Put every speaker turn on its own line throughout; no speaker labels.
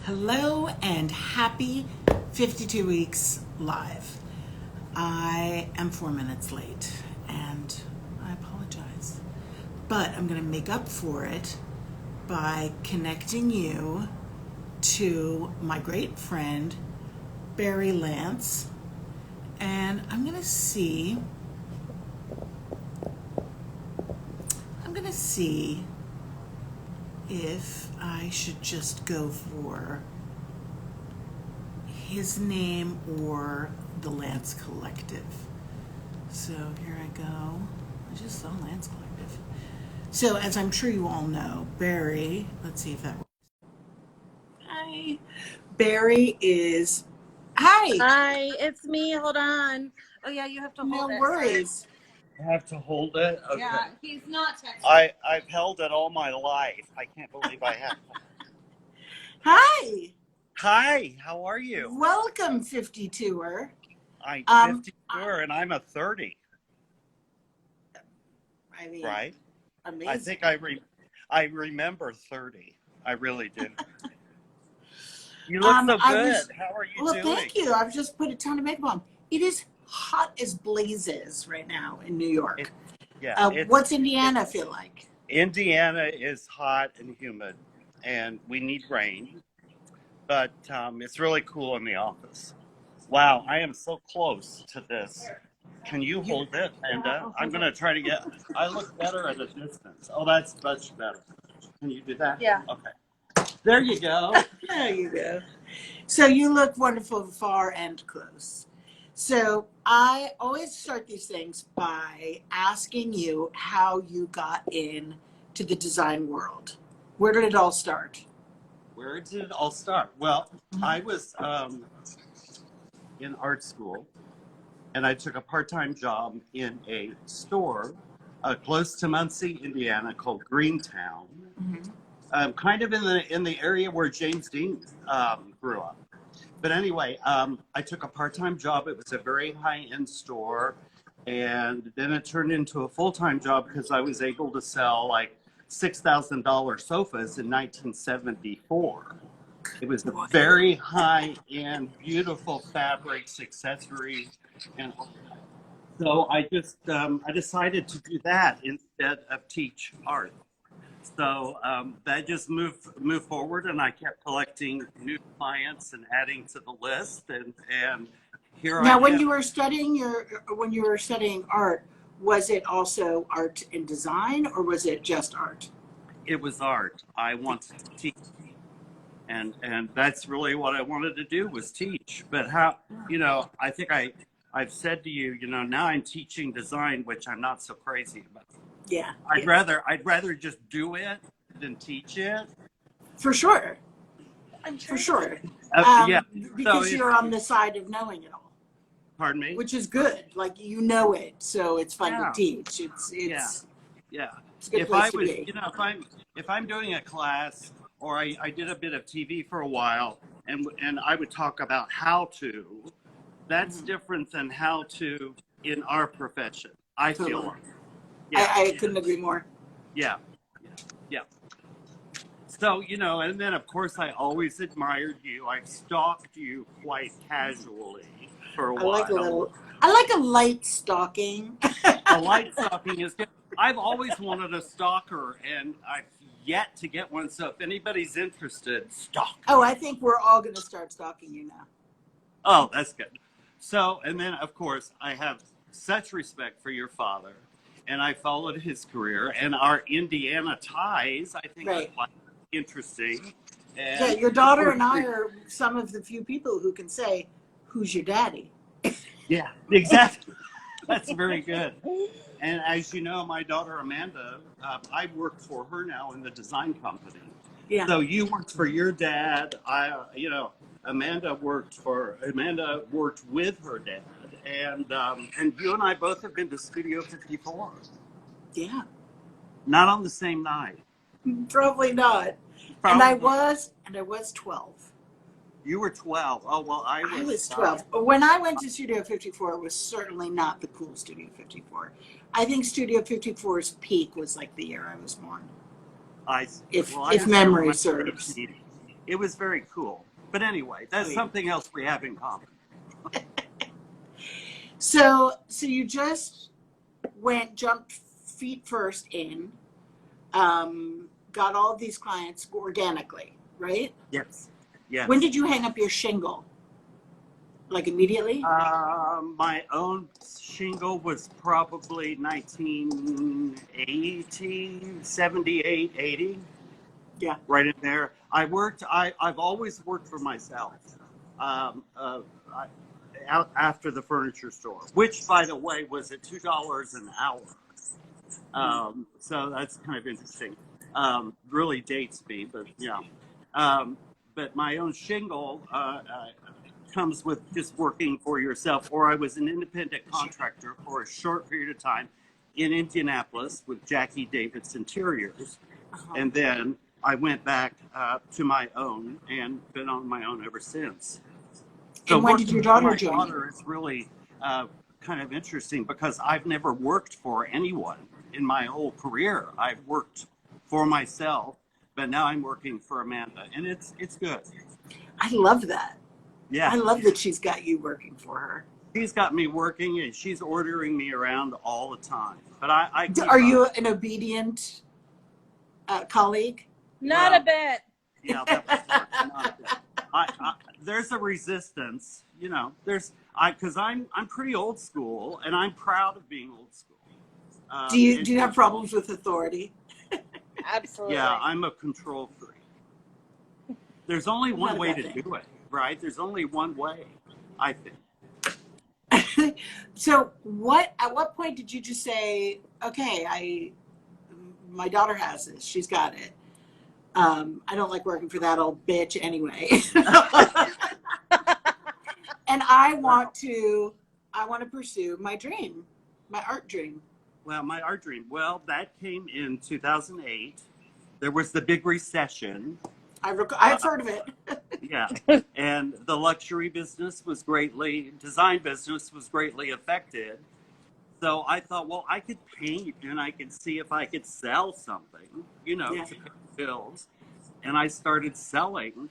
Hello and happy 52 weeks live. I am 4 minutes late and I apologize. But I'm going to make up for it by connecting you to my great friend, Barry Lantz. And I'm going to see if I should just go for his name or the Lantz Collective. So here I go. I just saw Lantz Collective. So as I'm sure you all know, Barry, let's see if that works. Hi. Barry is, hi.
Hi, it's me. Hold on. Oh yeah, you have to hold
No
it.
worries.
I have to hold it? Okay.
Yeah, he's not texting.
I've held it all my life. I can't believe I have.
Hi.
Hi, how are you?
Welcome, 52er.
I'm 54 and I'm a 30,
I mean,
right?
amazing.
I think I remember 30. I really do. You look so good. How are you doing?
Well, thank you. I've just put a ton of makeup on. It is hot as blazes right now in New York. What's Indiana feel like?
Indiana is hot and humid, and we need rain. But it's really cool in the office. Wow, I am so close to this. Can you hold it, Amanda? I'm going to try to get, I look better at a distance. Oh, that's much better. Can you do that?
Yeah.
Okay. There you go.
There you go. So you look wonderful far and close. So I always start these things by asking you how you got into the design world. Where did it all start?
Where did it all start? Well, I was in art school, and I took a part-time job in a store close to Muncie, Indiana, called Greentown, kind of in the area where James Dean grew up. But anyway, I took a part-time job. It was a very high-end store, and then it turned into a full-time job because I was able to sell like $6,000 sofas in 1974. It was very high-end, beautiful fabrics, accessories, and so I just I decided to do that instead of teach art. So that just moved forward, and I kept collecting new clients and adding to the list, and here
Now,
I
when
am.
you were studying art, was it also art and design, or was it just art?
It was art. I wanted to teach, and that's really what I wanted to do was teach. But how, I think I've said to you, now I'm teaching design, which I'm not so crazy about.
Yeah.
I'd rather just do it than teach it.
For sure.
I'm
For sure.
Yeah.
Because
So
you're on the side of knowing it all.
Pardon me?
Which is good. Like, you know it, so it's fun to teach. It's
yeah.
It's a good place to
was,
be.
if I'm doing a class, or I did a bit of TV for a while, and I would talk about how to, that's different than how to in our profession. I feel like.
Yeah. I couldn't agree more.
Yeah. So, and then of course I always admired you. I've stalked you quite casually for a while.
I like a light stalking.
A light stalking is good. I've always wanted a stalker, and I've yet to get one. So if anybody's interested, stalk.
Oh, I think we're all going to start stalking you now.
Oh, that's good. So, and then of course I have such respect for your father, and I followed his career, and our Indiana ties, I think, are quite interesting. And
yeah, your daughter and I are some of the few people who can say, "Who's your daddy?"
Yeah, exactly. That's very good. And as you know, my daughter Amanda, I work for her now in the design company.
Yeah.
So you worked for your dad. Amanda worked with her dad, and you and I both have been to Studio 54.
Yeah.
Not on the same night.
Probably not.
Probably.
And I was 12.
You were 12. Oh, well, I
was 12. When I went to Studio 54, it was certainly not the cool Studio 54. I think Studio 54's peak was like the year I was born.
If
memory serves.
it was very cool. But anyway, that's
Sweet.
something else we have in common.
So you just jumped feet first in, got all of these clients organically, right?
Yes. Yes.
When did you hang up your shingle? Like immediately?
My own shingle was probably 1980, 78, 80.
Yeah.
Right in there. I've always worked for myself after the furniture store, which, by the way, was at $2 an hour. So that's kind of interesting. Really dates me, but yeah. But my own shingle comes with just working for yourself, or I was an independent contractor for a short period of time in Indianapolis with Jackie Davis Interiors. And then I went back to my own and been on my own ever since. So
and when did your daughter join?
My daughter is really kind of interesting because I've never worked for anyone in my whole career. I've worked for myself, but now I'm working for Amanda, and it's good.
I love that.
Yeah.
I love that she's got you working for her.
She's got me working, and she's ordering me around all the time. But
Are you an obedient colleague?
Not a bit.
Yeah, that was not a bit. There's a resistance, because I'm pretty old school, and I'm proud of being old school.
Do you have problems with authority?
Absolutely.
Yeah, I'm a control freak. There's only one way to do it, right? There's only one way, I think.
So at what point did you just say, okay, my daughter has this, she's got it. I don't like working for that old bitch anyway. And I want to pursue my dream, my art dream.
Well, my art dream. Well, that came in 2008. There was the big recession.
I've heard of it.
Yeah. And the luxury business design business was greatly affected. So I thought, well, I could paint and I could see if I could sell something, to pay bills. And I started selling.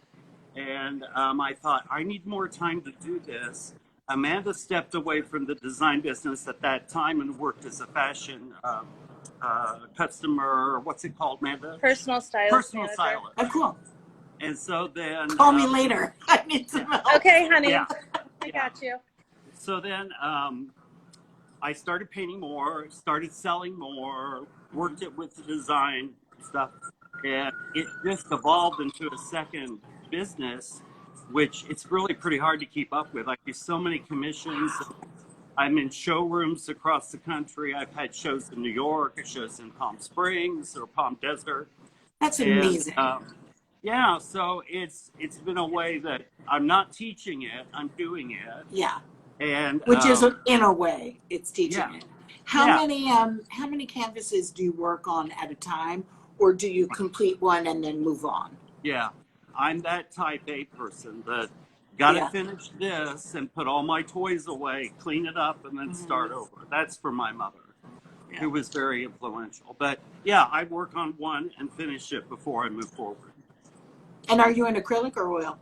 And I thought, I need more time to do this. Amanda stepped away from the design business at that time and worked as a fashion customer, what's it called, Amanda?
Personal stylist.
Personal stylist.
Oh, cool.
And so then...
Call me later. I need some help.
Okay, honey.
Yeah.
I got you.
So then I started painting more, started selling more, worked it with the design stuff, and it just evolved into a second business, which it's really pretty hard to keep up with. I do so many commissions. I'm in showrooms across the country. I've had shows in New York, shows in Palm Springs or Palm Desert.
That's amazing.
Yeah, so it's been a way that I'm not teaching it, I'm doing it.
Yeah.
And
which is in a way it's teaching it. How many canvases do you work on at a time, or do you complete one and then move on?
Yeah. I'm that type A person that got to finish this and put all my toys away, clean it up, and then start over. That's for my mother, who was very influential. But yeah, I work on one and finish it before I move forward.
And are you in acrylic or oil?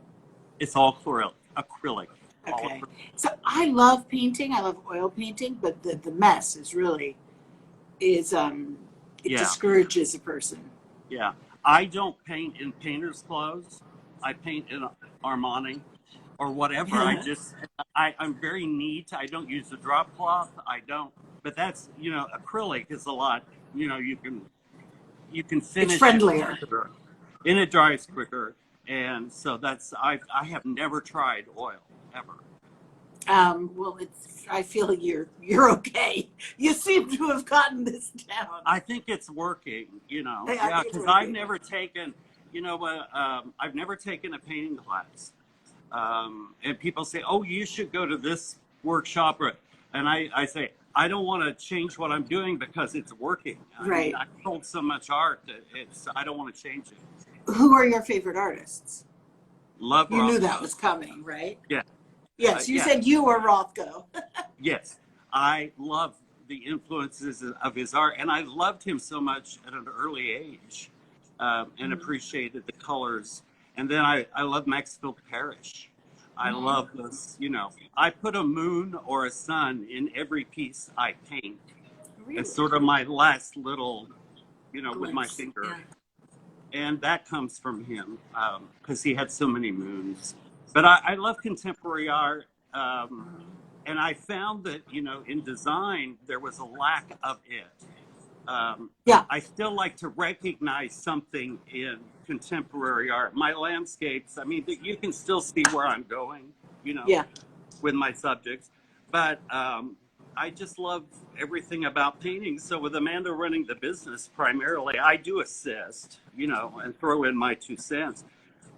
It's all acrylic.
Okay. So I love painting. I love oil painting, but the mess is really it discourages a person.
Yeah. I don't paint in painter's clothes. I paint in Armani or whatever. I'm very neat. I don't use the drop cloth. But that's, acrylic is a lot, you can finish.
It's friendlier.
And it dries quicker. And so I have never tried oil, ever.
Well, I feel you're okay. You seem to have gotten this down.
I think it's working,
Yeah,
because I've never taken, I've never taken a painting class. And people say, oh, you should go to this workshop. And I say, I don't want to change what I'm doing because it's working.
Right.
I sold so much art that I don't want to change it.
Who are your favorite artists?
Love
You
Rothko.
knew that was coming, right?
Yeah.
Yes, you said you were Rothko.
Yes. I love the influences of his art, and I loved him so much at an early age, and appreciated the colors. And then I love Maxfield Parrish. I love this, I put a moon or a sun in every piece I paint.
Really?
It's sort of my last little, with my
Glimpse.
finger.
Yeah.
And that comes from him because he had so many moons. But I love contemporary art. And I found that, in design, there was a lack of it. I still like to recognize something in contemporary art. My landscapes, I mean, you can still see where I'm going, with my subjects. But I just love everything about painting. So with Amanda running the business primarily, I do assist, and throw in my 2 cents.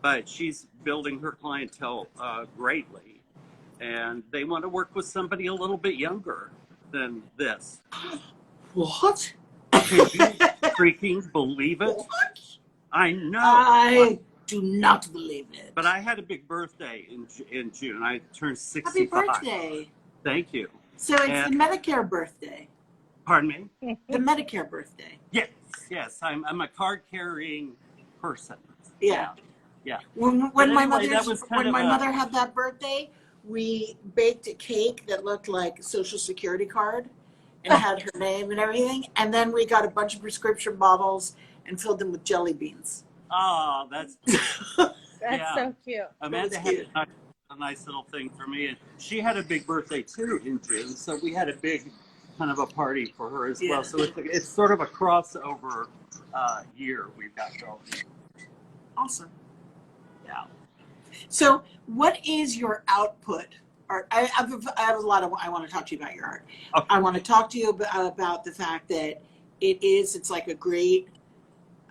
But she's building her clientele greatly. And they want to work with somebody a little bit younger than this.
What?
Can you freaking believe it?
What?
I know.
I do not believe it.
But I had a big birthday in June. I turned 65.
Happy birthday.
Thank you.
So it's the Medicare birthday.
Pardon me?
The Medicare birthday.
Yes. I'm a card-carrying person.
Yeah.
Yeah.
When my
anyway,
mother had that birthday, we baked a cake that looked like a Social Security card and had her name and everything. And then we got a bunch of prescription bottles and filled them with jelly beans.
Oh, that's cool.
That's so cute.
Amanda had a nice little thing for me. And she had a big birthday, too, in June. So we had a big kind of a party for her as well. So it's sort of a crossover year we've got going.
Awesome.
Yeah.
So what is your output? I have a lot of, I want to talk to you about your art.
Okay.
I want to talk to you about the fact that it's like a great,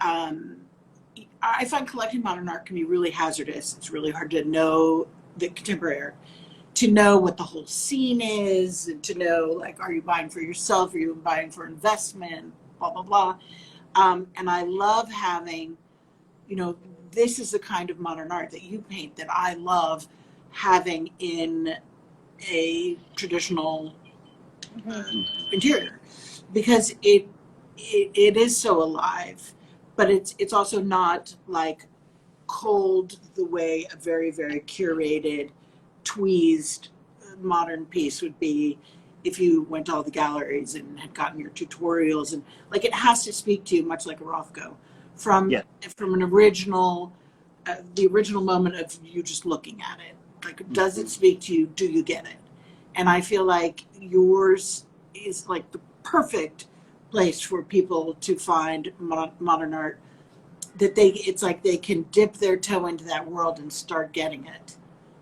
I find collecting modern art can be really hazardous. It's really hard to know the contemporary art, to know what the whole scene is, and to know, like, are you buying for yourself? Are you buying for investment? Blah, blah, blah. And I love having, this is the kind of modern art that you paint that I love having in a traditional interior, because it is so alive, but it's also not like cold the way a very, very curated, tweezed modern piece would be if you went to all the galleries and had gotten your tutorials, and like it has to speak to you much like a Rothko from an original, the original moment of you just looking at it. Like, does it speak to you? Do you get it? And I feel like yours is like the perfect place for people to find modern art, that it's like they can dip their toe into that world and start getting it.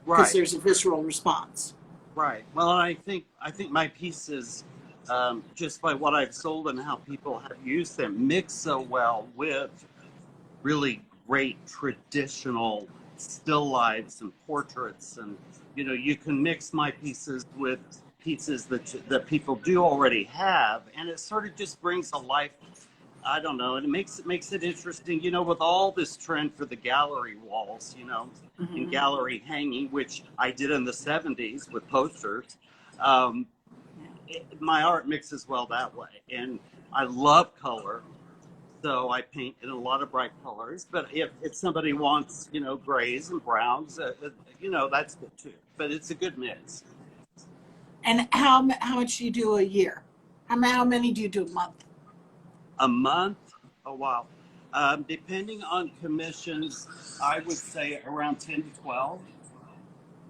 Because there's a visceral response.
Right. Well, I think my pieces, just by what I've sold and how people have used them, mix so well with really great traditional still lifes and portraits, and you can mix my pieces with pieces that people do already have, and it sort of just brings a life. I don't know, and it makes it interesting, with all this trend for the gallery walls, and gallery hanging, which I did in the 70s with posters. My art mixes well that way, and I love color. So I paint in a lot of bright colors, but if somebody wants, grays and browns, that's good too. But it's a good mix.
And how much do you do a year? How many do you do a month?
A month? Oh, wow. Depending on commissions, I would say around 10 to 12.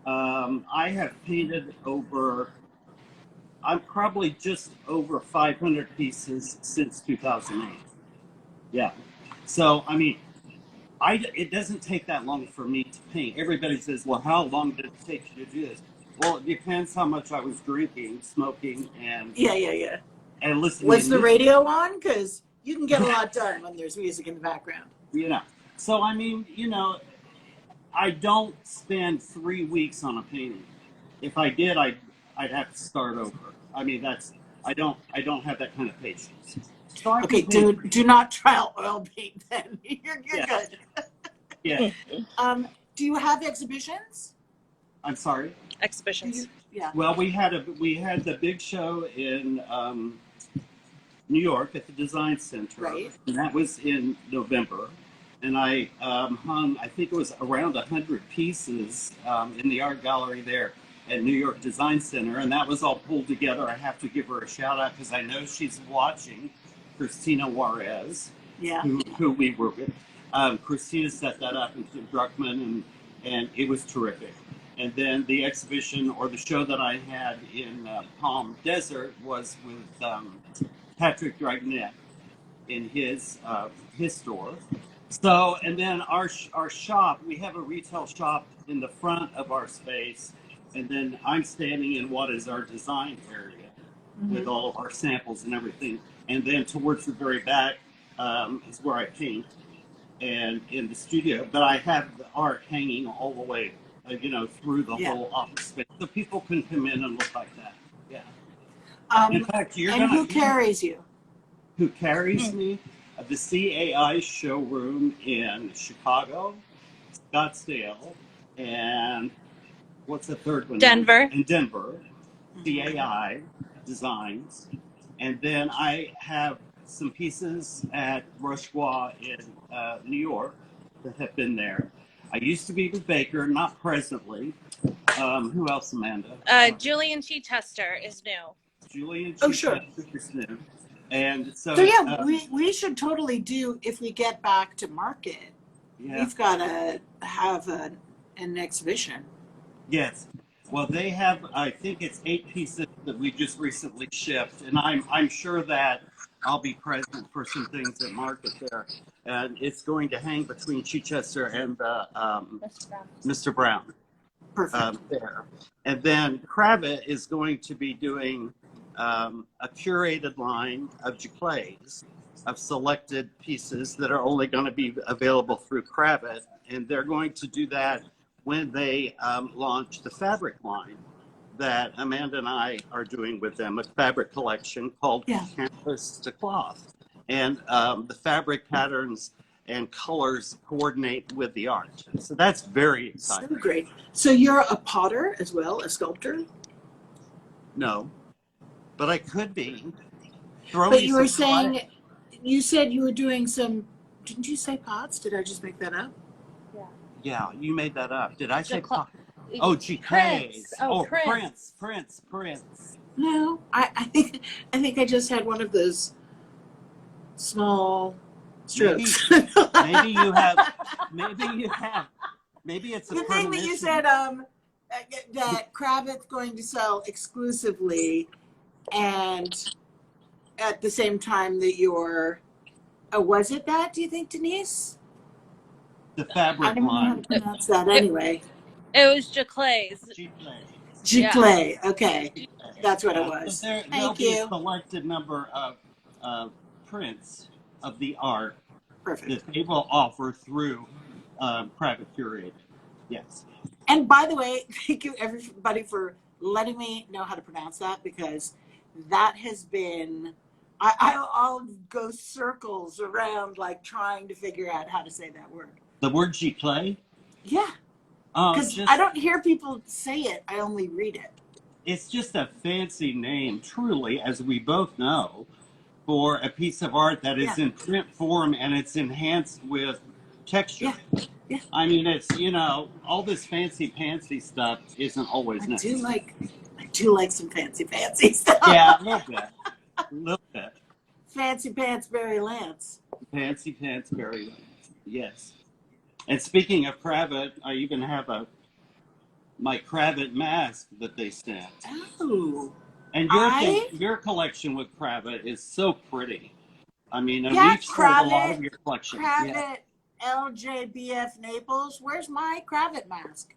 I have painted I'm probably just over 500 pieces since 2008. Yeah. So, I mean, it doesn't take that long for me to paint. Everybody says, well, how long did it take you to do this? Well, it depends how much I was drinking, smoking, and and listening.
Was the radio on? Because you can get a lot done when there's music in the background.
So, I mean, I don't spend 3 weeks on a painting. If I did, I'd have to start over. I mean, I don't have that kind of patience. So
okay, do not try oil paint then. You're good.
Yeah.
Do you have exhibitions?
I'm sorry?
Exhibitions.
Well, we had the big show in New York at the Design Center.
Right.
And that was in November. and I hung, I think it was around 100 pieces in the art gallery there at New York Design Center, and that was all pulled together. I have to give her a shout out because I know she's watching, Christina Juarez,
Yeah.
who we work with. Christina set that up, and Tim Druckmann, and it was terrific. And then the exhibition or the show that I had in Palm Desert was with Patrick Dragnet in his store. So, and then our shop, we have a retail shop in the front of our space, and then I'm standing in what is our design area with all of our samples and everything. And then towards the very back is where I paint and in the studio. But I have the art hanging all the way, through the whole office space, so people can come in and look like that. Yeah. In fact,
who carries you?
Who carries me? The CAI showroom in Chicago, Scottsdale, and what's the third one?
Denver.
In Denver, CAI Designs. And then I have some pieces at Rochebois in New York that have been there. I used to be with Baker, not presently. Who else, Amanda?
Julian Chichester is new.
Julian
Sure.
is new. And so
yeah, we should totally do, if we get back to market, we've got to have an exhibition.
Yes. Well, they have, I think it's 8 pieces that we just recently shipped, and I'm sure that I'll be present for some things at market there. And it's going to hang between Chichester and Mr. Brown.
Perfect.
There. And then Kravet is going to be doing a curated line of giclées of selected pieces that are only going to be available through Kravet, and they're going to do that when they launch the fabric line that Amanda and I are doing with them, a fabric collection called Canvas to Cloth. And the fabric patterns and colors coordinate with the art. So that's very exciting.
So great. So you're a potter as well, a sculptor?
No, but I could be.
But you were saying, you said you were doing some, didn't you say pots? Did I just make that up?
Yeah, you made that up. Did I say pot?
Oh,
Prince.
Prince.
Prince.
No, I think I just had one of those small strokes.
Maybe you have. Maybe it's a
the thing that you said that Kravet's going to sell exclusively, and at the same time that you're, was it that? Do you think, Denise?
The fabric
I don't know how
line.
to pronounce that anyway.
It was giclées.
Giclée. Okay, that's what it was.
So there'll be a selected number of prints of the art that they will offer through private curated. Yes.
And by the way, thank you everybody for letting me know how to pronounce that, because that has been, I'll go circles around like trying to figure out how to say that word.
The word giclée?
Yeah. Because I don't hear people say it, I only read it.
It's just a fancy name, truly, as we both know, for a piece of art that is in print form and it's enhanced with texture.
Yeah.
I mean, it's, all this fancy stuff isn't always necessary.
I do like some fancy stuff.
Yeah, a little bit.
Fancy pants Barry Lantz.
Fancy pants Barry Lantz, yes. And speaking of Kravet, I even have my Kravet mask that they sent.
Oh.
And your collection with Kravet is so pretty. I mean, we've sold a lot of your collection.
Kravet, LJBF Naples. Where's my Kravet mask?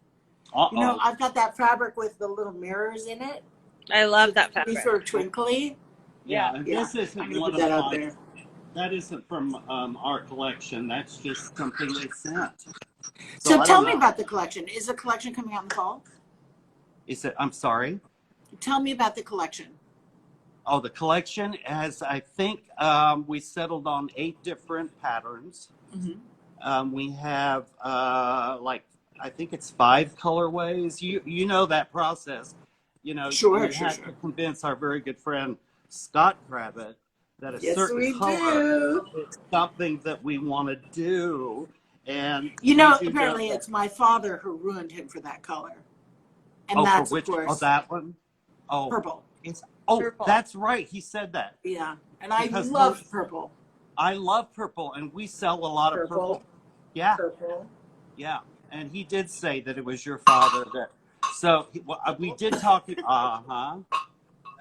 Uh-oh.
I've got that fabric with the little mirrors in it.
I love that fabric.
These sort of twinkly.
Yeah. This isn't one of
that out there.
That isn't from our collection. That's just something they sent.
So tell me about the collection. Is the collection coming out in the fall?
I'm sorry?
Tell me about the collection.
Oh, the collection has, I think, we settled on 8 different patterns. Mm-hmm. We have, I think it's 5 colorways. You know that process.
Sure.
We had to convince our very good friend Scott Kravet that a certain color is something that we want to do And
You know,
do
apparently
that.
it's my father who ruined him for that color. And
Oh, for
that's, of
which? Oh,
course,
that one. Oh,
purple.
it's. Oh,
Purple.
that's right. He said that
Yeah. And I
because
love purple.
I love purple, and we sell a lot of purple.
Purple.
Yeah,
Purple.
yeah. And he did say that it was your father that. So we did talk. Uh-huh.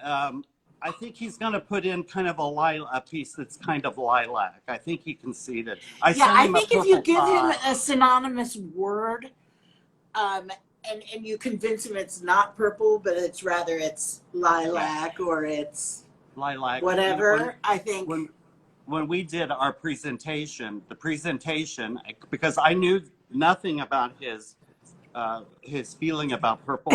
Um, I think he's going to put in kind of a piece that's kind of lilac. I think he conceded. I
Yeah,
sent
I
him a
think if you
purple
give him
tie.
a synonymous word, and you convince him it's not purple, but it's lilac or it's
Lilac.
whatever, I think.
When we did our presentation, because I knew nothing about his feeling about purple.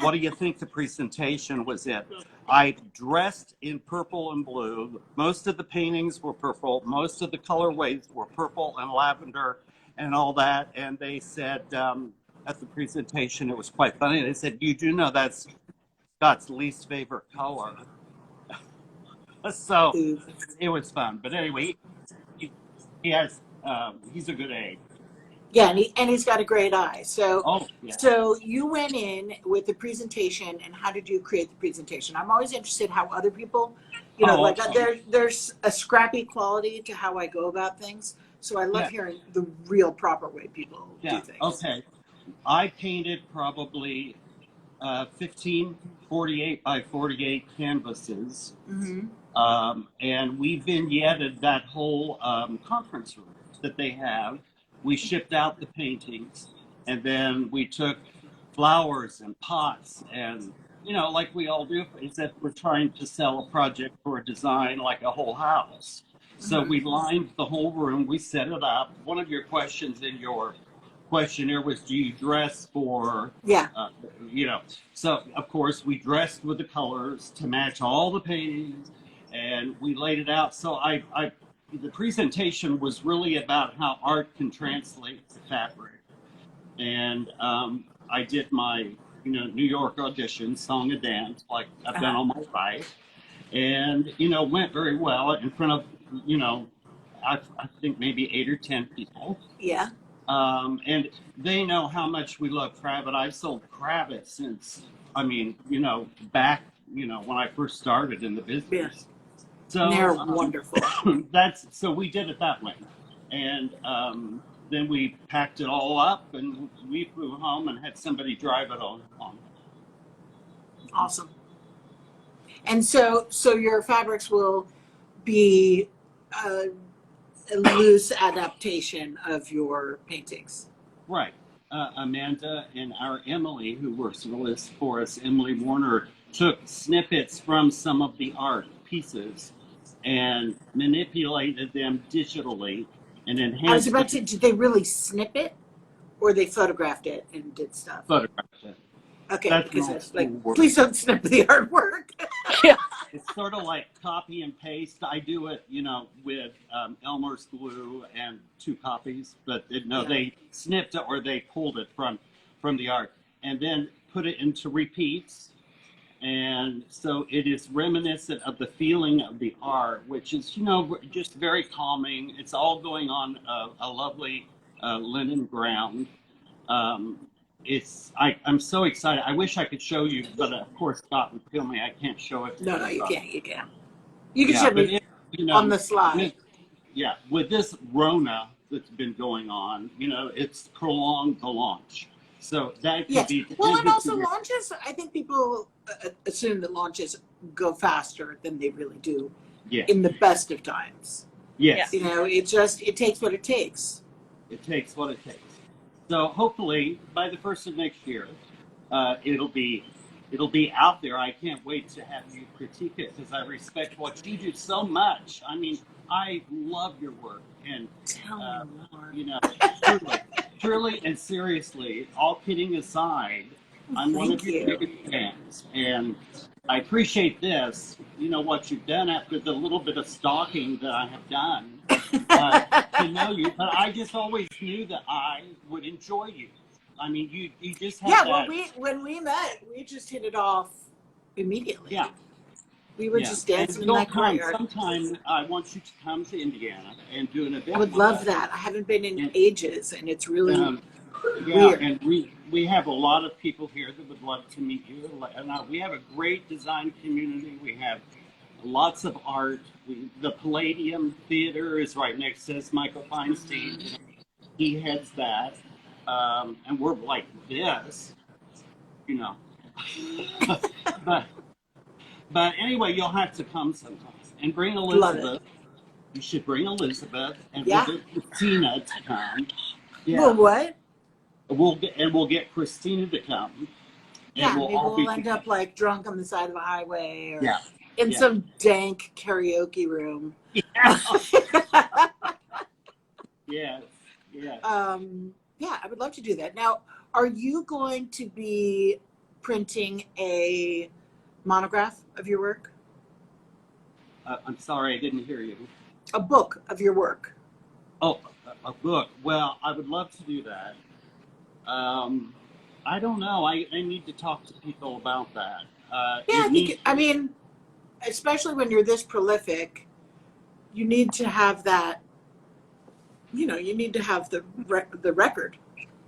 What do you think the presentation was in? I dressed in purple and blue. Most of the paintings were purple. Most of the colorways were purple and lavender and all that. And they said at the presentation, it was quite funny. They said, "You do know that's Scott's least favorite color." So it was fun. But anyway, he has he's a good egg.
Yeah, and he's got a great eye. So,
Oh yeah,
so you went in with the presentation, and how did you create the presentation? I'm always interested how other people,
oh
there's a scrappy quality to how I go about things. So I love
yeah,
hearing the real proper way people do
yeah.
things.
Okay, I painted probably 15 48 by 48 canvases.
Mm-hmm.
And we vignetted that whole conference room that they have. We shipped out the paintings, and then we took flowers and pots, and like we all do, is that we're trying to sell a project for a design like a whole house. So
Mm-hmm.
we lined the whole room, we set it up. One of your questions in your questionnaire was, do you dress for,
Yeah.
uh, you know, so of course we dressed with the colors to match all the paintings, and we laid it out. So the presentation was really about how art can translate to fabric. And I did my, New York audition, song and dance, like I've done
Uh-huh.
all my life, and went very well in front of, you know, I think maybe 8 or 10 people.
Yeah.
And they know how much we love Crabbit. I've sold Crabbit since, back, when I first started in the
Yeah.
business.
And they're
So
wonderful.
so we did it that way. And then we packed it all up and we flew home and had somebody drive it on.
Awesome. And so your fabrics will be a, a loose adaptation of your paintings.
Right. Amanda and our Emily, who works for us, Emily Warner, took snippets from some of the art pieces and manipulated them digitally and
I was
enhanced
about
them.
to say, did they really snip it, or they photographed it and did stuff?
Photographed it.
Okay,
That's an
because
old
it's
school
like,
word.
please don't snip the artwork.
Yeah.
It's sort of like copy and paste. I do it, with Elmer's glue and 2 copies, but
Yeah.
they snipped it or they pulled it from the art and then put it into repeats. And so it is reminiscent of the feeling of the art, which is, just very calming. It's all going on a lovely linen ground. Um, I'm so excited. I wish I could show you, but of course Scott would kill me. I can't show it to
No,
you.
no, you can't. You can't. You can
Yeah,
show
but
me on the slide.
with this Rona that's been going on, it's prolonged the launch. So that could
Yes.
be.
Well, and also launches, I think people assume that launches go faster than they really do
Yeah.
in the best of times.
Yes.
It takes what it takes.
It takes what it takes. So hopefully by the first of next year, it'll be out there. I can't wait to have you critique it because I respect what you do so much. I mean, I love your work, and
Tell me more.
truly, truly and seriously, all kidding aside, I'm one of your biggest fans, and I appreciate this. What you've done after the little bit of stalking that I have done to know you, but I just always knew that I would enjoy you. I mean, you just have that.
Well, when we met, we just hit it off immediately.
Yeah.
We were
Yeah,
just
and
dancing in
you'll
that
come
courtyard.
sometime. I want you to come to Indiana and do an
I
event
would
with
love
us.
that. I haven't been in
And
ages, and it's really
um, yeah,
weird.
and we have a lot of people here that would love to meet you. And we have a great design community. We have lots of art. The Palladium Theater is right next to us. Michael Feinstein, you know, he heads that, and we're like this, you know. but but anyway, you'll have to come sometime and bring
Love it.
Elizabeth. You should bring Elizabeth, and we'll
Yeah.
get Christina to come.
Well,
Yeah,
what?
we'll get Christina to come, and
Yeah,
we'll
maybe
all be
we'll end up
together.
like drunk on the side of a highway or
Yeah,
in
yeah,
some dank karaoke room.
yeah. Yes, yes.
Yeah, I would love to do that. Now, are you going to be printing a monograph of your work?
I'm sorry, I didn't hear you.
A book of your work?
Oh, a book. Well, I would love to do that. Um, I don't know. I need to talk to people about that.
Yeah,
It
I think,
needs.
I mean, especially when you're this prolific, you need to have that, you need to have the record.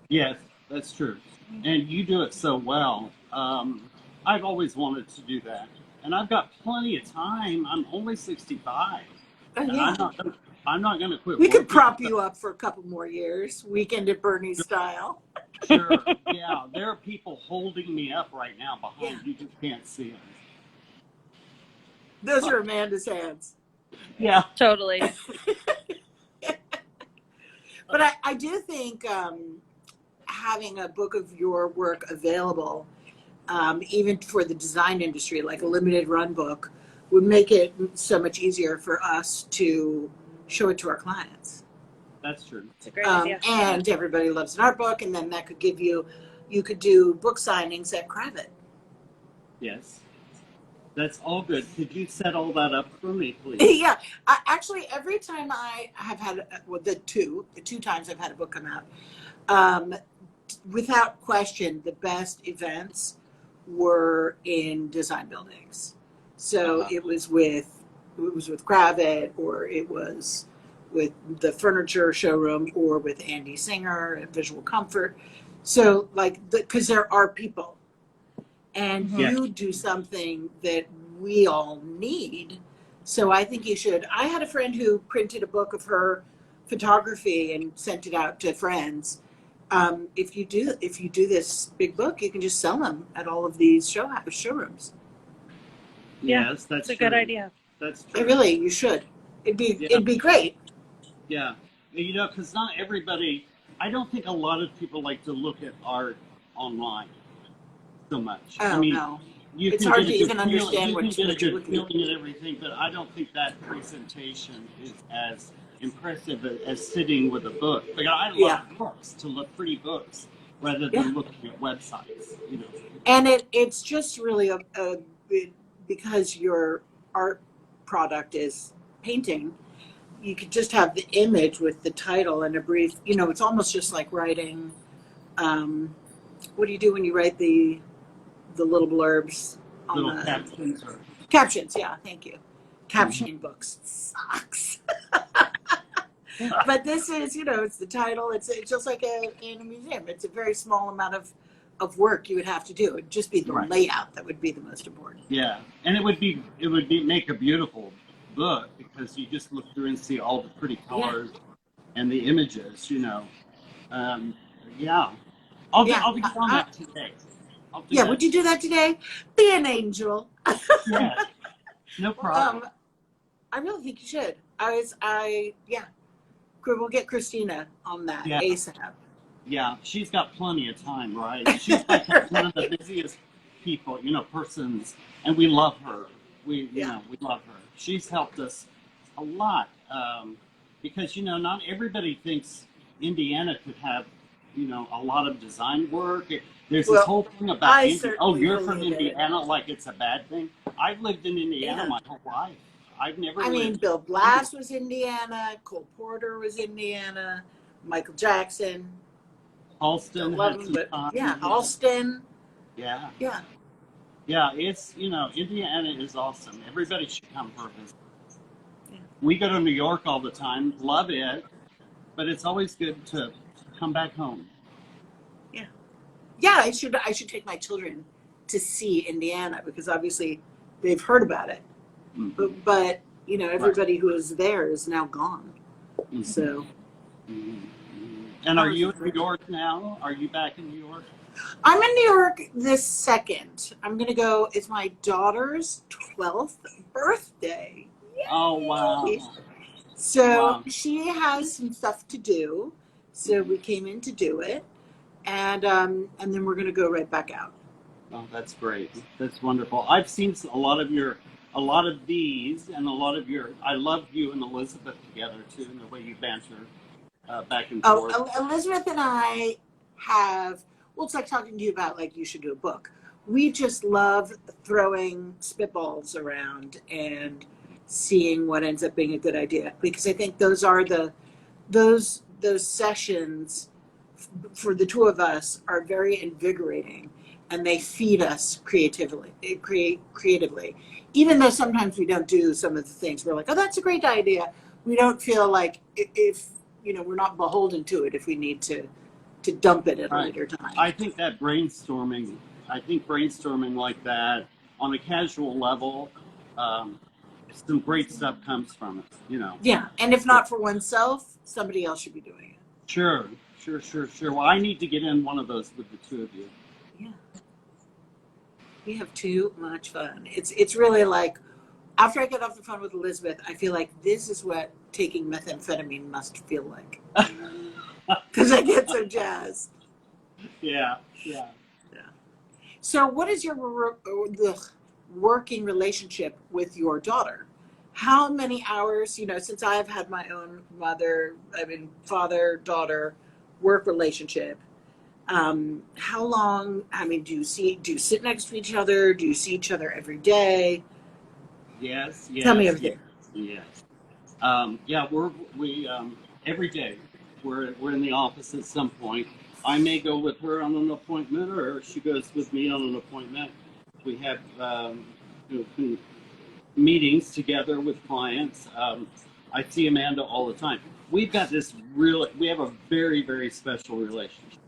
Yes, that's true. And you do it so well. I've always wanted to do that, and I've got plenty of time. I'm only 65,
Oh,
and
yeah.
I'm not going to quit
We could
working.
prop you up for a couple more years, Weekend at Bernie's style.
Sure. Yeah, there are people holding me up right now behind.
Yeah.
You just can't see them.
Those are Amanda's hands.
Yeah.
Totally.
But I do think having a book of your work available, even for the design industry, like a limited run book, would make it so much easier for us to show it to our clients.
That's true.
It's a great idea.
And everybody loves an art book, and then that could give you could do book signings at Cravat.
Yes. That's all good. Could you set all that up for me, please?
Yeah, actually, every time I have had, well, the two times I've had a book come out, without question, the best events were in design buildings. So it was with Cravat, or it was with the furniture showroom, or with Andy Singer at Visual Comfort. So, like, because there are people, and
Yeah.
you do something that we all need. So I think you should. I had a friend who printed a book of her photography and sent it out to friends. If you do this big book, you can just sell them at all of these showrooms.
Yeah,
Yes, that's
It's a
true.
good idea.
That's true.
Really, you should.
Yeah.
It'd be great.
Yeah. You know, because not everybody, I don't think a lot of people like to look at art online so much.
Oh,
I mean,
no.
you
It's
can
hard
get
to
a good
even understand
you can
what
get a
you're
good
looking at.
feeling and everything, but I don't think that presentation is as impressive as sitting with a book. Like, I love
Yeah.
books, to look pretty books rather
Yeah.
than looking at websites. You know.
And it's just really because your art product is painting, you could just have the image with the title and a brief, it's almost just like writing, what do you do when you write the little blurbs on
Little
the
captions or
captions? Yeah, thank you. Caption books sucks. But this is, it's the title. It's just like in a museum. It's a very small amount of work you would have to do. It'd just be the
Right.
layout that would be the most important.
Yeah, and it would make a beautiful book because you just look through and see all the pretty colors and the images. Yeah, I'll be on that today. I'll do that.
Would you do that today? Be an angel.
Yeah, no problem.
I really think you should. We'll get Christina on that
Yeah.
ASAP.
Yeah, she's got plenty of time, right? She's like one of the busiest people, persons, and we love her. We love her. She's helped us a lot because not everybody thinks Indiana could have, a lot of design work. There's this whole thing about you're from Indiana, like it's a bad thing. I've lived in Indiana my whole life. I've never.
I mean, Bill Blass was Indiana. Cole Porter was Indiana. Michael Jackson.
Alston.
Alston.
Yeah.
Yeah.
Yeah, it's, Indiana is awesome. Everybody should come for a visit.
Yeah.
We go to New York all the time, love it, but it's always good to come back home.
Yeah, I should take my children to see Indiana because obviously they've heard about it.
Mhm.
But
Right.
everybody who was there is now gone.
Mhm.
So
Mhm. Mhm. And are you in New York now? Are you back in New York?
I'm in New York this second. I'm gonna go. It's my daughter's 12th birthday.
Oh,
Yay!
wow.
So
Wow.
she has some stuff to do. So we came in to do it, and then we're gonna go right back out.
Oh, that's great. That's wonderful. I've seen a lot of these, and a lot of your. I love you and Elizabeth together too, and the way you banter back and
Oh,
forth.
Elizabeth and I have. Well, it's like talking to you about like you should do a book. We just love throwing spitballs around and seeing what ends up being a good idea because I think those are those sessions for the two of us are very invigorating and they feed us creatively even though sometimes we don't do some of the things we're like, oh, that's a great idea. We don't feel like if we're not beholden to it if we need to dump it at a
Right.
later time.
I think brainstorming like that on a casual level, um, some great stuff comes from it.
Yeah, and if not for oneself, somebody else should be doing it.
Sure, sure, sure, sure. Well, I need to get in one of those with the two of you.
Yeah, we have too much fun. It's really like after I get off the phone with Elizabeth, I feel like this is what taking methamphetamine must feel like because I get so jazzed.
Yeah, yeah.
Yeah. So, what is your the working relationship with your daughter? How many hours? Since I've had my own father daughter work relationship. How long? I mean, do you sit next to each other? Do you see each other every day?
Yes,
Tell me
yes, yes,
everything.
yes. Yeah, we every day we're in the office at some point. I may go with her on an appointment, or she goes with me on an appointment. We have meetings together with clients. I see Amanda all the time. We've got we have a very, very special relationship.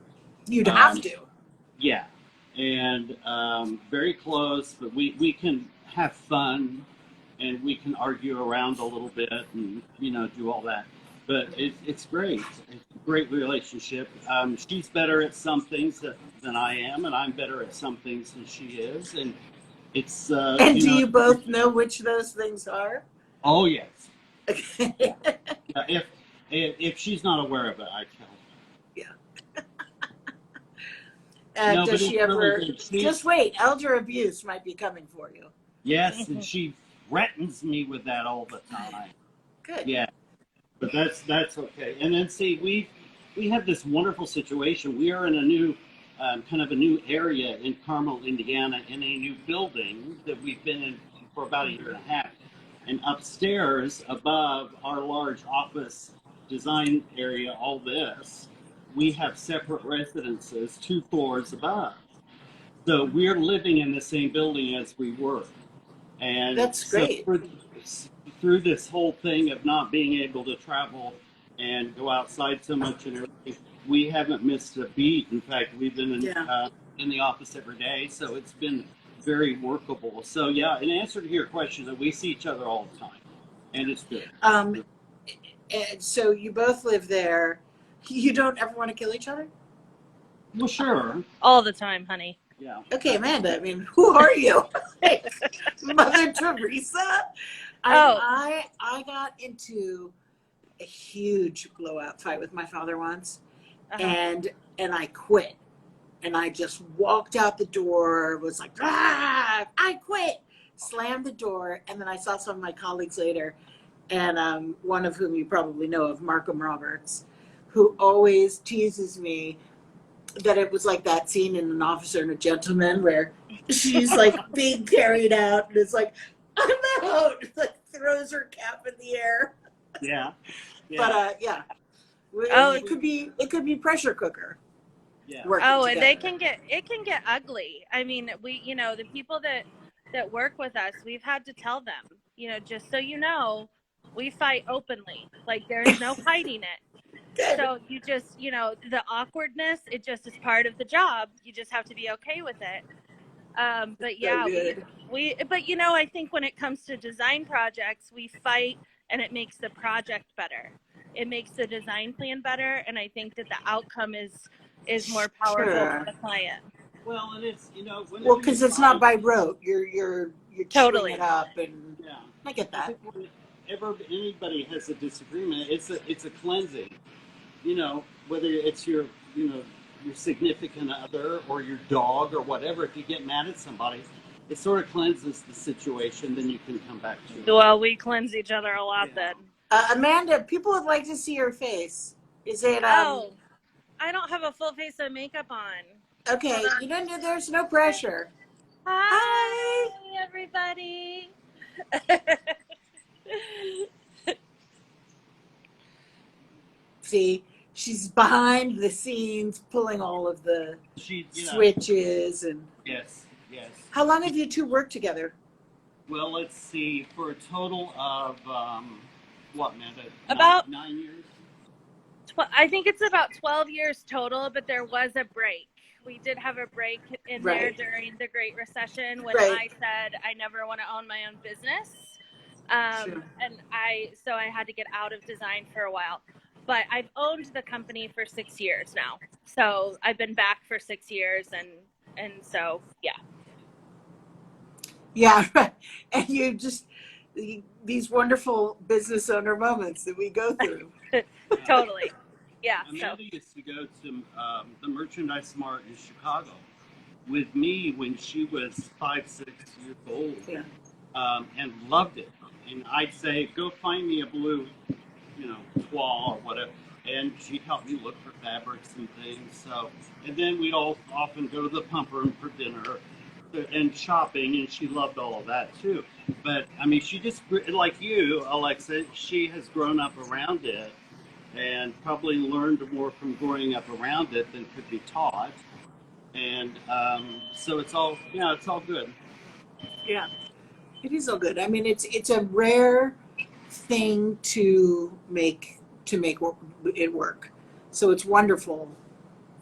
You'd have
Um,
to.
yeah, and very close, but we can have fun and we can argue around a little bit and do all that. But it's great. It's a great relationship. She's better at some things than I am, and I'm better at some things than she is. And it's
And do you both know which those things are?
Oh yes.
Okay.
If she's not aware of it, I tell her.
Yeah.
No,
Does
but
she
it's
ever?
really good.
Just wait. Elder abuse might be coming for you.
Yes, and she threatens me with that all the time.
Good.
Yeah, but that's okay. And then see, we have this wonderful situation. We are in a new kind of a new area in Carmel, Indiana, in a new building that we've been in for about a year and a half. And upstairs, above our large office design area, all this, we have separate residences 2 floors above. So we're living in the same building as we were. And
That's
so
great.
through this whole thing of not being able to travel and go outside so much and everything, we haven't missed a beat. In fact, we've been in the office every day, so it's been very workable. So yeah, in answer to your question, that we see each other all the time, and it's good.
And so you both live there. You don't ever want to kill each other?
Well, sure.
All the time, honey.
Yeah.
Okay, Amanda. I mean, who are you? Mother Teresa? I got into a huge blowout fight with my father once, and I quit, and I just walked out the door. Was like, I quit. Slammed the door, and then I saw some of my colleagues later, and one of whom you probably know of, Markham Roberts, who always teases me that it was like that scene in An Officer and a Gentleman where she's like being carried out and it's like, I'm out. It's like throws her cap in the air.
Yeah.
But yeah. It could be pressure cooker.
Yeah.
working
Oh, and
together.
it can get ugly. I mean, the people that work with us, we've had to tell them, just so you know, we fight openly. Like there's no hiding it.
Good.
So you just, the awkwardness, it just is part of the job. You just have to be okay with it. But yeah,
So good.
but I think when it comes to design projects, we fight and it makes the project better. It makes the design plan better. And I think that the outcome is more powerful for
Sure.
the client.
Well, and it's
Well,
whenever
because
you
it's not
fight,
by rote. You're queuing
Totally.
it up, and
yeah.
I get
I
that.
think whenever anybody has a disagreement, it's a cleansing. Whether it's your significant other or your dog or whatever. If you get mad at somebody, it sort of cleanses the situation. Then you can come back to it.
Well, we cleanse each other a lot then.
Amanda, people would like to see your face. Is it
Oh, I don't have a full face of makeup on.
okay? There's no pressure.
Hi, everybody.
See, she's behind the scenes pulling all of the switches and.
Yes.
How long have you two worked together?
Well, let's see. For a total of what, Amanda?
About
9 years.
I think it's about 12 years total, but there was a break. We did have a break in there during the Great Recession when I said I never want to own my own business.
Sure.
And so I had to get out of design for a while. But I've owned the company for 6 years now. So I've been back for 6 years and so yeah.
Yeah, right. And you just these wonderful business owner moments that we go through.
Totally. Yeah.
Amanda used to go to the Merchandise Mart in Chicago with me when she was 5-6 years old, and loved it. And I'd say, "Go find me a blue, toile or whatever." And she'd help me look for fabrics and things. So, and then we'd all often go to the Pump Room for dinner and shopping, and she loved all of that too. But I mean, she just, like you, Alexa, she has grown up around it and probably learned more from growing up around it than could be taught. And so it's all good.
Yeah, it is all good. I mean, it's a rare thing to make it work. So it's wonderful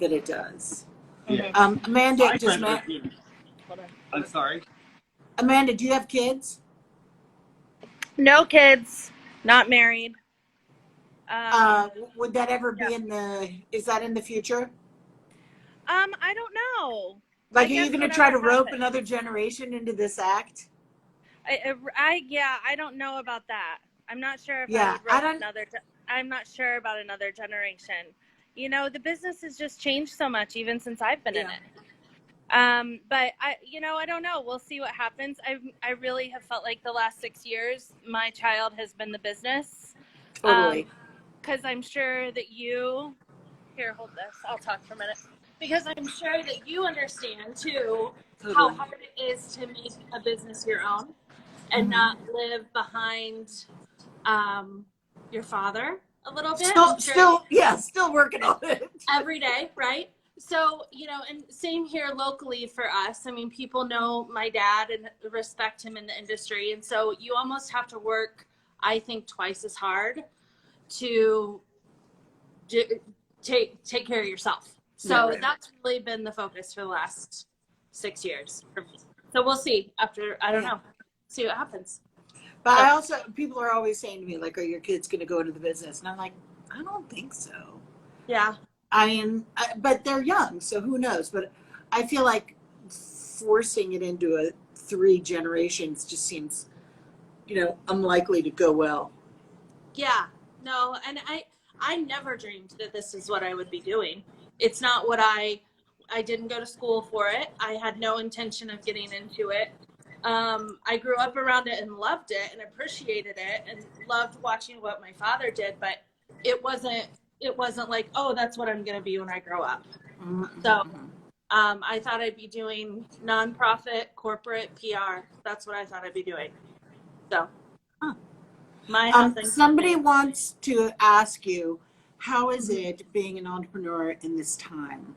that it does.
Yeah.
Amanda,
I'm sorry.
Amanda, do you have kids?
No kids, not married.
Would that ever be is that in the future?
I don't know.
Like, are you going to try to rope another generation into this act?
I don't know about that. I'm not sure if I'm not sure about another generation. The business has just changed so much even since I've been in it. But I don't know. We'll see what happens. I really have felt like the last 6 years, my child has been the business.
Totally.
Because I'm sure that here, hold this. I'll talk for a minute. Because I'm sure that you understand too how hard it is to make a business your own and not live behind your father a little bit.
Still working on it
every day, right? So, and same here locally for us. I mean, people know my dad and respect him in the industry. And so you almost have to work, I think, twice as hard to take care of yourself. So that's really been the focus for the last 6 years for me. So we'll see after, I don't know, see what happens.
But people are always saying to me, like, are your kids going to go into the business? And I'm like, I don't think so.
Yeah.
I mean, but they're young, so who knows? But I feel like forcing it into 3 generations just seems, unlikely to go well.
Yeah, no, and I never dreamed that this is what I would be doing. It's not what I didn't go to school for it. I had no intention of getting into it. I grew up around it and loved it and appreciated it and loved watching what my father did, but it wasn't like, oh, that's what I'm going to be when I grow up. Mm-hmm. So I thought I'd be doing nonprofit, corporate PR. That's what I thought I'd be doing. So
somebody wants to ask you, how is it being an entrepreneur in this time?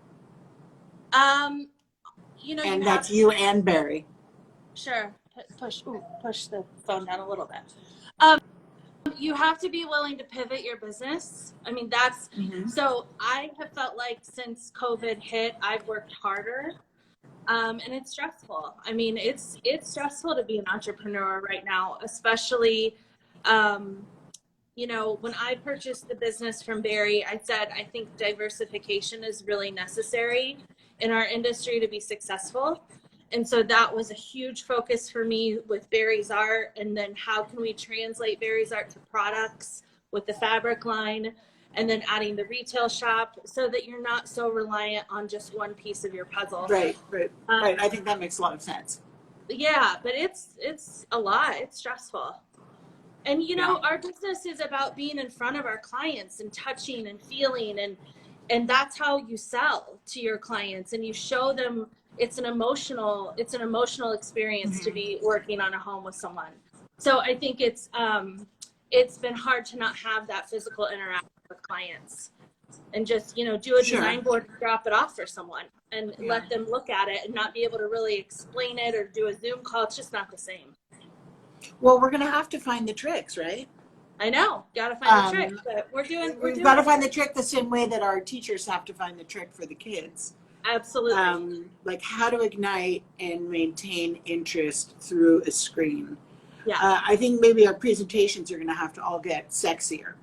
You know,
And
you have
that's you and Barry.
sure push the phone down a little bit. You have to be willing to pivot your business. I mean, that's so I have felt like since COVID hit, I've worked harder. And it's stressful. I mean, it's stressful to be an entrepreneur right now, especially, you know, when I purchased the business from Barry, I said, I think diversification is really necessary in our industry to be successful. And so that was a huge focus for me with Barry's art. And then how can we translate Barry's art to products with the fabric line, and then adding the retail shop so that you're not so reliant on just one piece of your puzzle.
Right. I think that makes a lot of sense.
Yeah, but it's a lot. It's stressful. And you know, our business is about being in front of our clients and touching and feeling, and that's how you sell to your clients, and you show them it's an emotional experience to be working on a home with someone. So I think it's been hard to not have that physical interaction with clients and just, you know, do a design board and drop it off for someone and let them look at it and not be able to really explain it or do a Zoom call. It's just not the same.
Well, we're going to have to find the tricks, right?
I know, got to find the trick, but
we've got to find the trick the same way that our teachers have to find the trick for the kids.
Absolutely.
Like how to ignite and maintain interest through a screen.
Yeah.
I think maybe our presentations are going to have to all get sexier.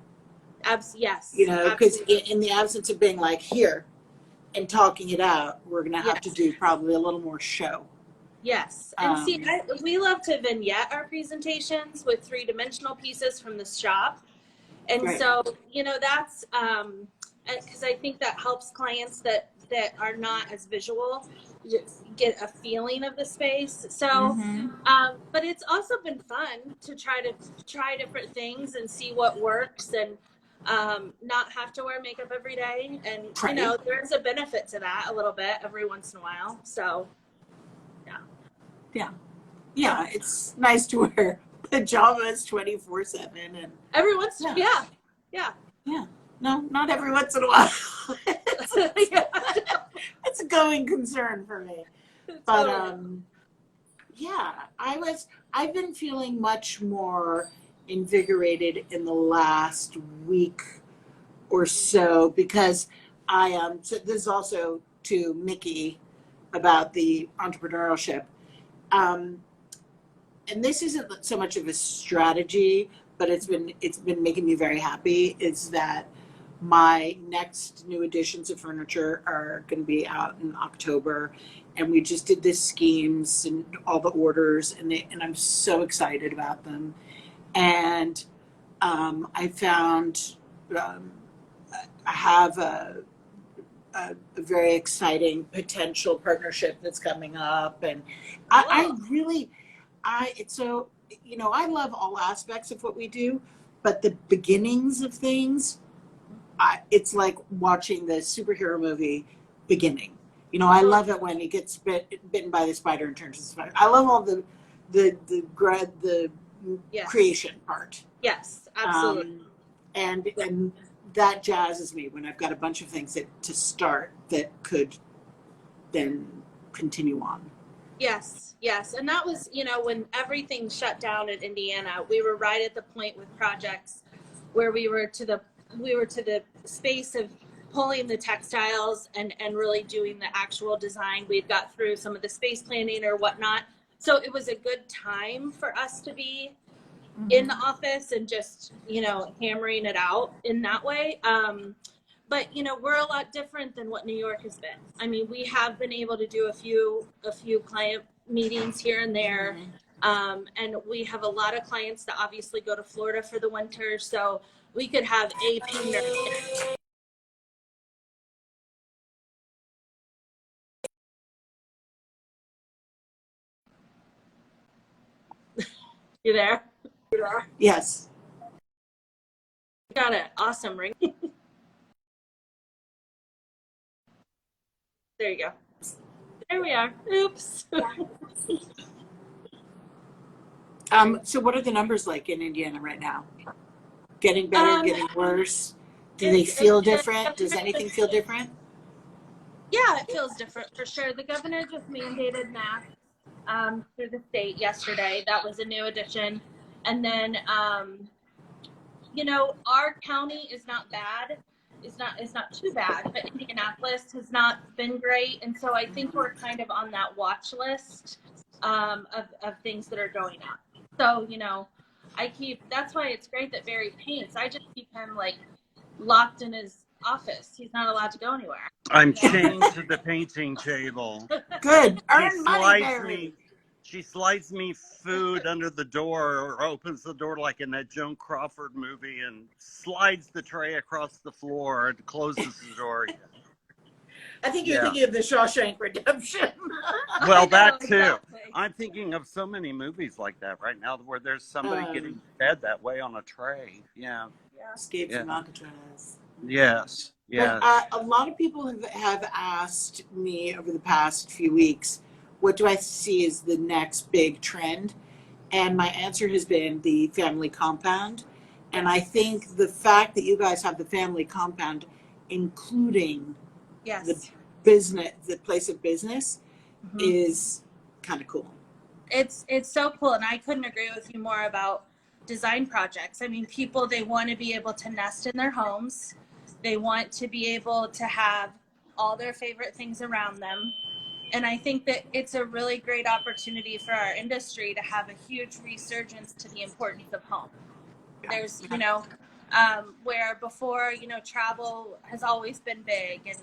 Yes.
You know, because in the absence of being like here and talking it out, we're going to have to do probably a little more show.
Yes. And see, we love to vignette our presentations with 3-dimensional pieces from the shop. And so, you know, that's because I think that helps clients that are not as visual get a feeling of the space. So, but it's also been fun to try different things and see what works, and not have to wear makeup every day. And, you know, there's a benefit to that a little bit every once in a while. So,
yeah, it's nice to wear pajamas 24/7 and
every once in a while.
Yeah. No, not every once in a while. It's a going concern for me. But I've been feeling much more invigorated in the last week or so because so this is also to Mickey about the entrepreneurship. And this isn't so much of a strategy, but it's been making me very happy, is that my next new additions of furniture are going to be out in October, and we just did the schemes and all the orders, and I'm so excited about them. And I found I have a very exciting potential partnership that's coming up, and I love all aspects of what we do, but the beginnings of things, it's like watching the superhero movie beginning. You know, I love it when he gets bitten by the spider and turns into a spider. I love all the creation part.
Yes, absolutely.
And that jazzes me when I've got a bunch of things to start that could then continue on.
Yes. And that was, you know, when everything shut down in Indiana, we were right at the point with projects where we were to the space of pulling the textiles and really doing the actual design. We'd got through some of the space planning or whatnot. So it was a good time for us to be in the office and just, you know, hammering it out in that way. But, you know, we're a lot different than what New York has been. I mean, we have been able to do a few client meetings here and there. And we have a lot of clients that obviously go to Florida for the winter. So we could have a painter. You there?
Yes.
Got it. Awesome ring. There you go. There we are. Oops.
So what are the numbers like in Indiana right now? Getting better, getting worse? Do they feel different? Does anything feel different?
Yeah, it feels different for sure. The governor just mandated masks through the state yesterday. That was a new addition. And then, our county is not bad. It's not too bad, but Indianapolis has not been great. And so I think we're kind of on that watch list of things that are going on. So, that's why it's great that Barry paints. I just keep him like locked in his office. He's not allowed to go anywhere.
I'm chained to the painting table.
Good.
She
Earn money,
slides
Barry.
me. She slides me food under the door, or opens the door like in that Joan Crawford movie, and slides the tray across the floor and closes the door.
I think you're
Yeah.
thinking of the Shawshank Redemption.
Well,
I know,
that too.
exactly.
I'm thinking of so many movies like that right now, where there's somebody getting fed that way on a tray. Yeah.
Escape from Alcatraz.
Yes. Yeah.
But a lot of people have asked me over the past few weeks, what do I see as the next big trend? And my answer has been the family compound. And I think the fact that you guys have the family compound, including
Yes.
the business, the place of business, is kind of cool.
It's so cool, and I couldn't agree with you more about design projects. I mean, people, they want to be able to nest in their homes. They want to be able to have all their favorite things around them. And I think that it's a really great opportunity for our industry to have a huge resurgence to the importance of home. There's, where before, travel has always been big, and,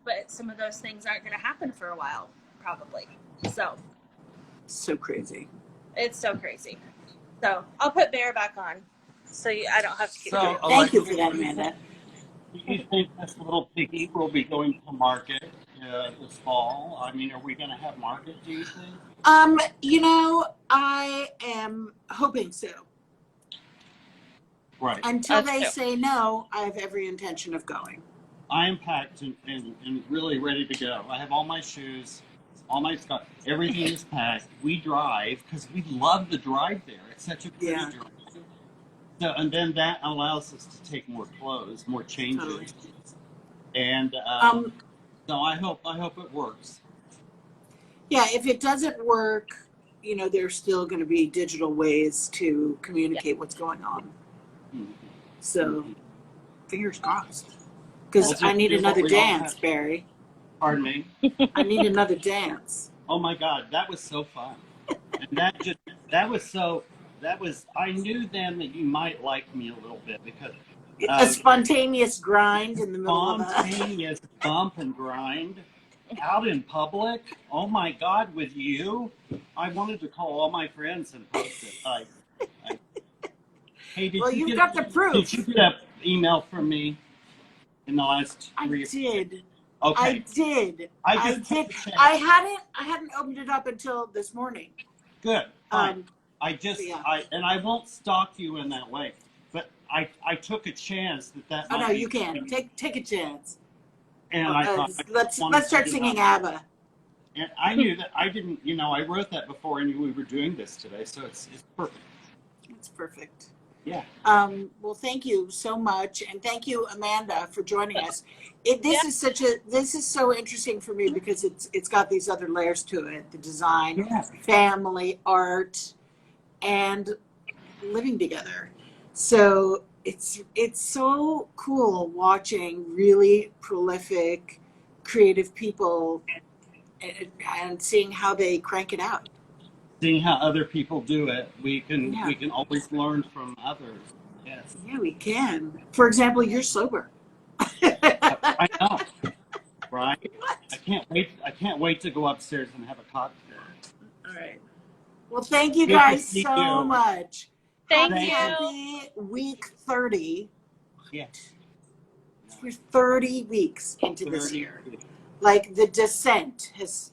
but some of those things aren't going to happen for a while, probably.
So crazy.
It's so crazy. So I'll put Bear back on, so I don't have to keep.
So,
Thank you for that, Amanda.
Do you think this little piggy will be going to market this fall? I mean, are we going to have market, do you think?
I am hoping so.
Right.
Until they say no, I have every intention of going.
I am packed and really ready to go. I have all my shoes, all my stuff. Everything is packed. We drive because we love the drive there. It's such a pretty drive. So, and then that allows us to take more clothes, more changes. Totally. And so I hope it works.
Yeah, if it doesn't work, there's still going to be digital ways to communicate what's going on. Mm-hmm. So, fingers crossed. Because I need another dance, Barry.
Pardon me?
I need another dance.
Oh my God, that was so fun. And I knew then that you might like me a little bit because
a spontaneous grind in the middle of
spontaneous bump and grind out in public. Oh my God, with you, I wanted to call all my friends and post it. Hey,
you've got the proof.
Did you get an email from me in the last 3
I did.
Okay.
I did.
I did.
I hadn't opened it up until this morning.
Good. Fine. I won't stalk you in that way, but I took a chance that.
Oh no, you can take a chance.
And I thought,
let's start singing ABBA.
And I knew that I didn't. I wrote that before I knew we were doing this today, so it's perfect.
It's perfect.
Yeah.
Well, thank you so much, and thank you, Amanda, for joining us. This is so interesting for me because it's got these other layers to it: the design, family, art, and living together. So it's so cool watching really prolific, creative people and seeing how they crank it out.
Seeing how other people do it, we can always learn from others. Yes.
Yeah, we can. For example, you're sober.
I know, right?
What?
I can't wait to go upstairs and have a cocktail.
All right. Well, thank you guys so much.
Thank you.
Happy week 30.
Yeah.
We're 30 weeks into this year. Like the descent is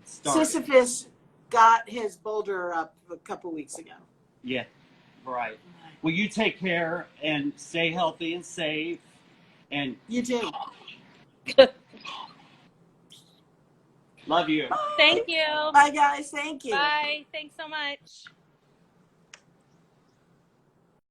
Sisyphus got his boulder up a couple weeks ago.
Yeah, right. Well, you take care and stay healthy and safe. And
you too.
Love you.
Thank you.
Bye, guys. Thank you.
Bye. Thanks so much.